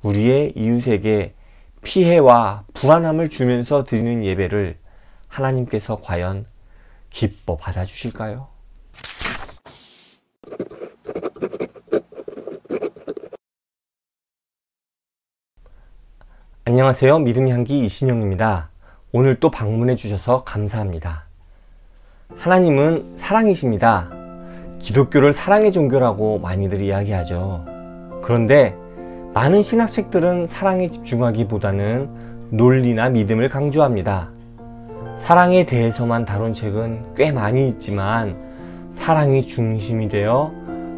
우리의 이웃에게 피해와 불안함을 주면서 드리는 예배를 하나님께서 과연 기뻐 받아주실까요? 안녕하세요. 믿음의 향기 이신영입니다. 오늘 또 방문해 주셔서 감사합니다. 하나님은 사랑이십니다. 기독교를 사랑의 종교라고 많이들 이야기하죠. 그런데 많은 신학책들은 사랑에 집중하기보다는 논리나 믿음을 강조합니다. 사랑에 대해서만 다룬 책은 꽤 많이 있지만 사랑이 중심이 되어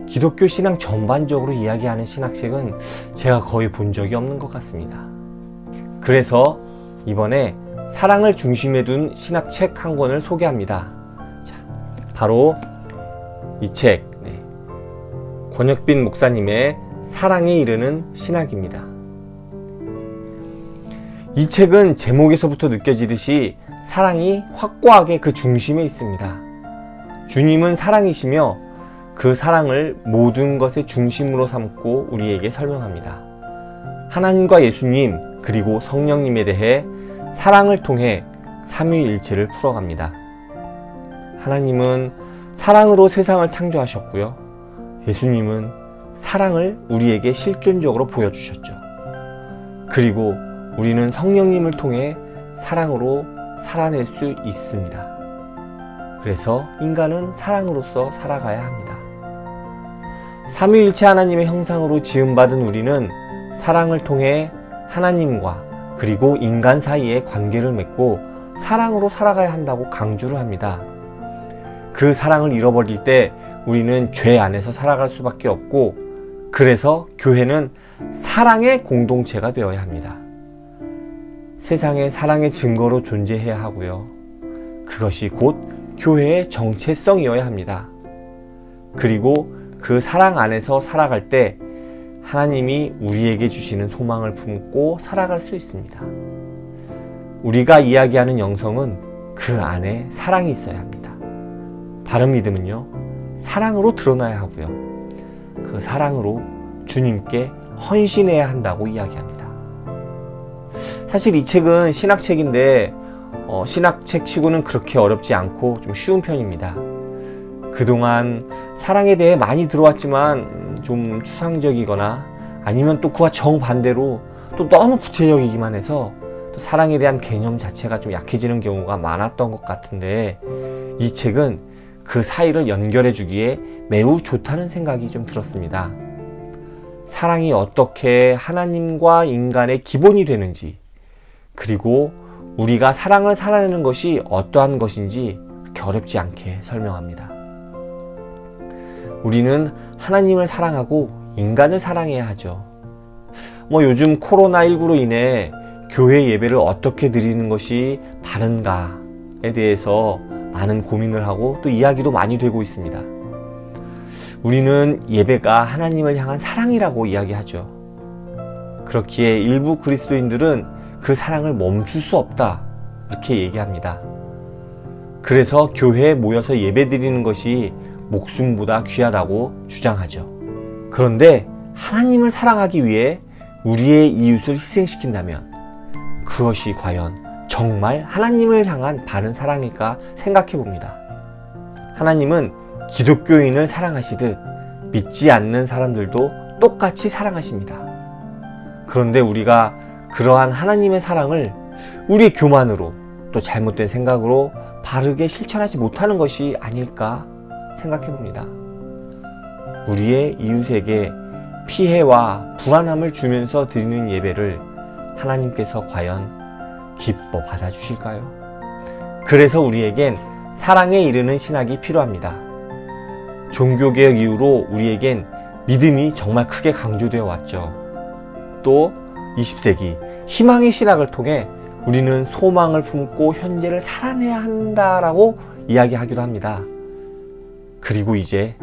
기독교 신앙 전반적으로 이야기하는 신학책은 제가 거의 본 적이 없는 것 같습니다. 그래서 이번에 사랑을 중심에 둔 신학책 한 권을 소개합니다. 자, 바로 이 책, 권혁빈 목사님의 사랑에 이르는 신학입니다. 이 책은 제목에서부터 느껴지듯이 사랑이 확고하게 그 중심에 있습니다. 주님은 사랑이시며 그 사랑을 모든 것의 중심으로 삼고 우리에게 설명합니다. 하나님과 예수님 그리고 성령님에 대해 사랑을 통해 삼위일체를 풀어갑니다. 하나님은 사랑으로 세상을 창조하셨고요. 예수님은 사랑을 우리에게 실존적으로 보여주셨죠. 그리고 우리는 성령님을 통해 사랑으로 살아낼 수 있습니다. 그래서 인간은 사랑으로서 살아가야 합니다. 삼위일체 하나님의 형상으로 지음받은 우리는 사랑을 통해 하나님과 그리고 인간 사이의 관계를 맺고 사랑으로 살아가야 한다고 강조를 합니다. 그 사랑을 잃어버릴 때 우리는 죄 안에서 살아갈 수밖에 없고, 그래서 교회는 사랑의 공동체가 되어야 합니다. 세상에 사랑의 증거로 존재해야 하고요. 그것이 곧 교회의 정체성이어야 합니다. 그리고 그 사랑 안에서 살아갈 때 하나님이 우리에게 주시는 소망을 품고 살아갈 수 있습니다. 우리가 이야기하는 영성은 그 안에 사랑이 있어야 합니다. 바른 믿음은요, 사랑으로 드러나야 하고요. 그 사랑으로 주님께 헌신해야 한다고 이야기합니다. 사실 이 책은 신학책인데 신학책 치고는 그렇게 어렵지 않고 좀 쉬운 편입니다. 그동안 사랑에 대해 많이 들어왔지만 좀 추상적이거나 아니면 또 그와 정반대로 또 너무 구체적이기만 해서 또 사랑에 대한 개념 자체가 좀 약해지는 경우가 많았던 것 같은데, 이 책은 그 사이를 연결해 주기에 매우 좋다는 생각이 좀 들었습니다. 사랑이 어떻게 하나님과 인간의 기본이 되는지, 그리고 우리가 사랑을 살아내는 것이 어떠한 것인지 그렇게 어렵지 않게 설명합니다. 우리는 하나님을 사랑하고 인간을 사랑해야 하죠. 요즘 코로나19로 인해 교회 예배를 어떻게 드리는 것이 바른가에 대해서 많은 고민을 하고 또 이야기도 많이 되고 있습니다. 우리는 예배가 하나님을 향한 사랑이라고 이야기하죠. 그렇기에 일부 그리스도인들은 그 사랑을 멈출 수 없다, 이렇게 얘기합니다. 그래서 교회에 모여서 예배 드리는 것이 목숨보다 귀하다고 주장하죠. 그런데 하나님을 사랑하기 위해 우리의 이웃을 희생시킨다면 그것이 과연 정말 하나님을 향한 바른 사랑일까 생각해 봅니다. 하나님은 기독교인을 사랑하시듯 믿지 않는 사람들도 똑같이 사랑하십니다. 그런데 우리가 그러한 하나님의 사랑을 우리의 교만으로 또 잘못된 생각으로 바르게 실천하지 못하는 것이 아닐까 생각해 봅니다. 우리의 이웃에게 피해와 불안함을 주면서 드리는 예배를 하나님께서 과연 기뻐 받아주실까요? 그래서 우리에겐 사랑에 이르는 신학이 필요합니다. 종교개혁 이후로 우리에겐 믿음이 정말 크게 강조되어 왔죠. 또 20세기 희망의 신학을 통해 우리는 소망을 품고 현재를 살아내야 한다라고 이야기하기도 합니다. 그리고 이제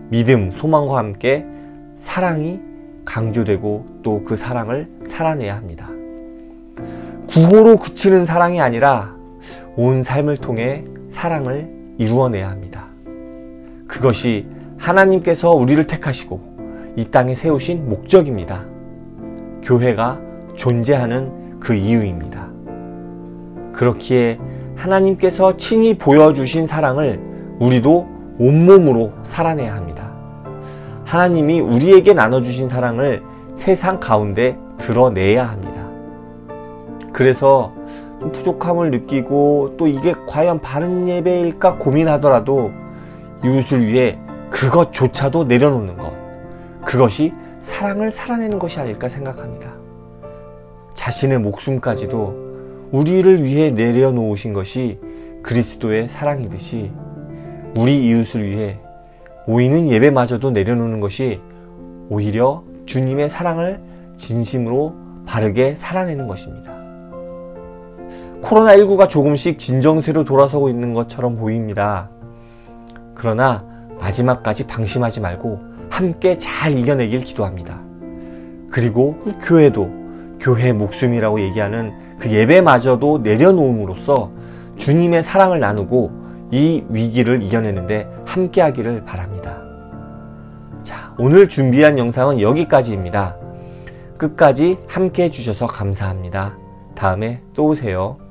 믿음, 소망과 함께 사랑이 강조되고 또 그 사랑을 살아내야 합니다. 구호로 그치는 사랑이 아니라 온 삶을 통해 사랑을 이루어내야 합니다. 그것이 하나님께서 우리를 택하시고 이 땅에 세우신 목적입니다. 교회가 존재하는 그 이유입니다. 그렇기에 하나님께서 친히 보여주신 사랑을 우리도 온몸으로 살아내야 합니다. 하나님이 우리에게 나눠주신 사랑을 세상 가운데 드러내야 합니다. 그래서 좀 부족함을 느끼고 또 이게 과연 바른 예배일까 고민하더라도 이웃을 위해 그것조차도 내려놓는 것, 그것이 사랑을 살아내는 것이 아닐까 생각합니다. 자신의 목숨까지도 우리를 위해 내려놓으신 것이 그리스도의 사랑이듯이 우리 이웃을 위해 모이는 예배마저도 내려놓는 것이 오히려 주님의 사랑을 진심으로 바르게 살아내는 것입니다. 코로나19가 조금씩 진정세로 돌아서고 있는 것처럼 보입니다. 그러나 마지막까지 방심하지 말고 함께 잘 이겨내길 기도합니다. 그리고 교회도 교회의 목숨이라고 얘기하는 그 예배마저도 내려놓음으로써 주님의 사랑을 나누고 이 위기를 이겨내는데 함께 하기를 바랍니다. 자, 오늘 준비한 영상은 여기까지입니다. 끝까지 함께 해주셔서 감사합니다. 다음에 또 오세요.